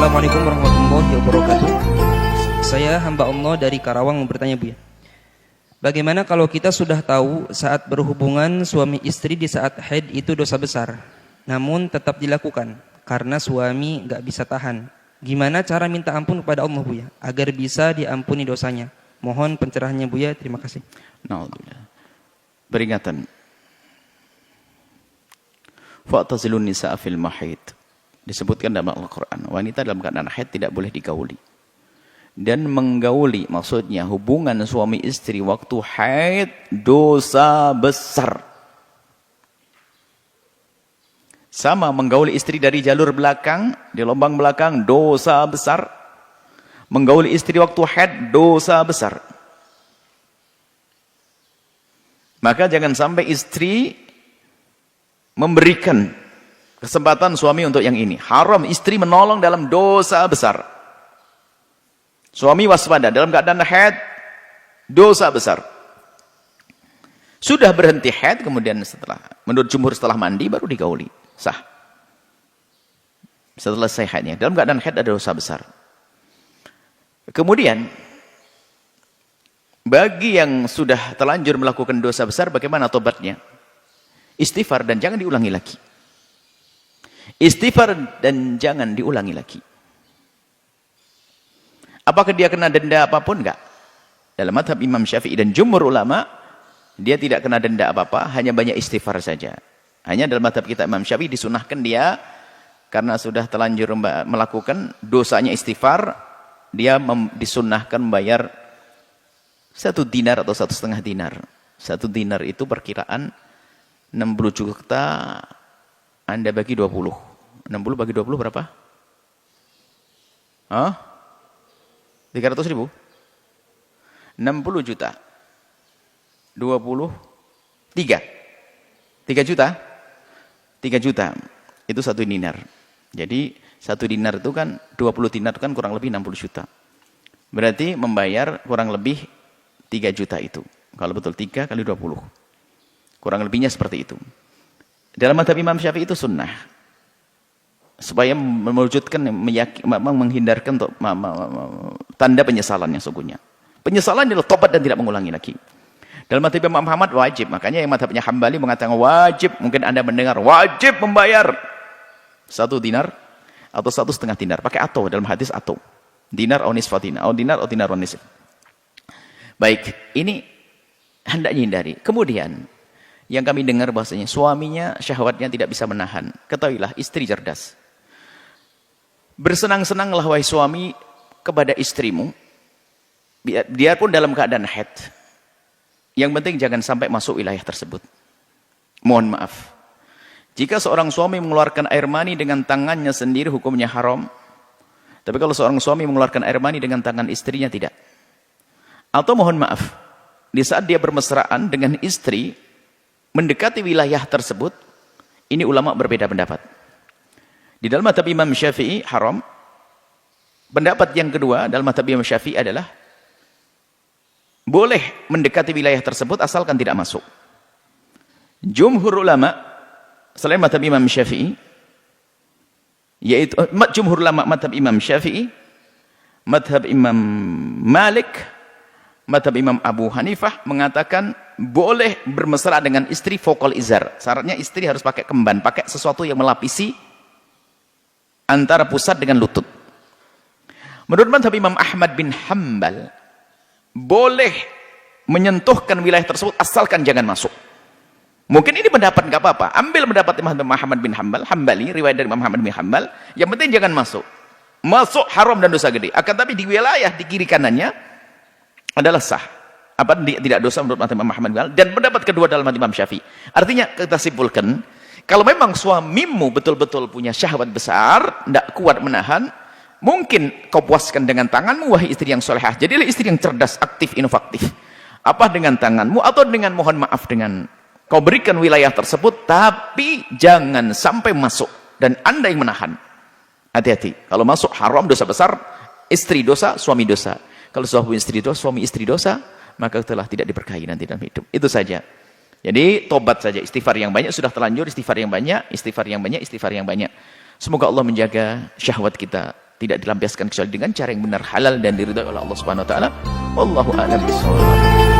Assalamualaikum warahmatullahi wabarakatuh. Saya hamba Allah dari Karawang mau bertanya Bu ya. Bagaimana kalau kita sudah tahu saat berhubungan suami istri di saat haid itu dosa besar, namun tetap dilakukan karena suami gak bisa tahan. Gimana cara minta ampun kepada Allah Bu ya, agar bisa diampuni dosanya? Mohon pencerahannya Bu ya, terima kasih. Naudzubillah. Peringatan. Fa'tazilun nisa'a fil mahid. Disebutkan dalam Al-Quran, wanita dalam keadaan haid tidak boleh digauli. Dan menggauli, maksudnya hubungan suami istri waktu haid, dosa besar. Sama menggauli istri dari jalur belakang, di lubang belakang, dosa besar. Menggauli istri waktu haid, dosa besar. Maka jangan sampai istri memberikan kesempatan suami untuk yang ini. Haram istri menolong dalam dosa besar. Suami waspada dalam keadaan haid, dosa besar. Sudah berhenti haid, kemudian menurut jumhur setelah mandi baru digauli. Sah. Setelah selesai haidnya. Dalam keadaan haid ada dosa besar. Kemudian, bagi yang sudah terlanjur melakukan dosa besar, bagaimana tobatnya? Istighfar dan jangan diulangi lagi. Istighfar dan jangan diulangi lagi. Apakah dia kena denda apapun? Enggak. Dalam mazhab Imam Syafi'i dan jumhur ulama, dia tidak kena denda apa-apa, hanya banyak istighfar saja. Hanya dalam mazhab kita Imam Syafi'i disunahkan dia, karena sudah terlanjur melakukan dosanya istighfar, dia disunahkan membayar 1 dinar atau 1,5 dinar. 1 dinar itu perkiraan 60 juta, Anda bagi 20. 60 bagi 20 berapa? Hah? 300 ribu? 60 juta. 23. 3 juta? 3 juta. Itu 1 dinar. Jadi 1 dinar itu kan, 20 dinar itu kan kurang lebih 60 juta. Berarti membayar kurang lebih 3 juta itu. Kalau betul 3 kali 20. Kurang lebihnya seperti itu. Dalam mazhab Imam Syafi'i itu sunnah. Supaya mewujudkan, menghindarkan untuk tanda penyesalan yang sesungguhnya. Penyesalan adalah tobat dan tidak mengulangi lagi. Dalam mazhab Imam Ahmad wajib. Makanya yang mazhabnya Hambali mengatakan wajib. Mungkin Anda mendengar wajib membayar 1 dinar atau 1,5 dinar. Pakai atau dalam hadis atau. Dinar atau nisfa dinar. Atau dinar atau dinar atau nisf. Baik. Ini hendaknya hindari. Kemudian yang kami dengar bahasanya suaminya syahwatnya tidak bisa menahan. Ketahuilah istri cerdas. Bersenang-senanglah wahai suami kepada istrimu. Biarpun dalam keadaan haid. Yang penting jangan sampai masuk wilayah tersebut. Mohon maaf. Jika seorang suami mengeluarkan air mani dengan tangannya sendiri hukumnya haram. Tapi kalau seorang suami mengeluarkan air mani dengan tangan istrinya tidak. Atau mohon maaf. Di saat dia bermesraan dengan istri mendekati wilayah tersebut, ini ulama berbeda pendapat. Di dalam mazhab Imam Syafi'i haram. Pendapat yang kedua dalam mazhab Imam Syafi'i adalah boleh mendekati wilayah tersebut asalkan tidak masuk. Jumhur ulama selain mazhab Imam Syafi'i, yaitu jumhur ulama mazhab Imam Syafi'i, mazhab Imam Malik, mazhab Imam Abu Hanifah mengatakan boleh bermesra dengan istri fokal izar. Syaratnya istri harus pakai kemban, pakai sesuatu yang melapisi antara pusat dengan lutut. Menurut mazhab Imam Ahmad bin Hanbal, boleh menyentuhkan wilayah tersebut asalkan jangan masuk. Mungkin ini pendapat nggak apa-apa. Ambil pendapat Imam Ahmad bin Hanbal, Hambali, riwayat dari Imam Ahmad bin Hanbal. Yang penting jangan masuk. Masuk haram dan dosa gede. Akan tapi di wilayah di kiri kanannya adalah sah. Tidak dosa menurut Imam Ahmad bin Hanbal. Dan pendapat kedua dalam Imam Syafi'i. Artinya kita simpulkan, kalau memang suamimu betul-betul punya syahwat besar, tidak kuat menahan, mungkin kau puaskan dengan tanganmu, wahai istri yang solehah. Jadilah istri yang cerdas, aktif, inovatif. Apa dengan tanganmu atau dengan mohon maaf dengan kau berikan wilayah tersebut, tapi jangan sampai masuk. Dan Anda yang menahan. Hati-hati. Kalau masuk haram, dosa besar, istri dosa, suami dosa. Kalau suami istri dosa, maka telah tidak diberkahi nanti dalam hidup. Itu saja. Jadi tobat saja, istighfar yang banyak, sudah terlanjur istighfar yang banyak, istighfar yang banyak, istighfar yang banyak. Semoga Allah menjaga syahwat kita tidak dilampiaskan kecuali dengan cara yang benar, halal dan diridhai oleh Allah Subhanahu wa taala. Wallahu a'lam bishawab.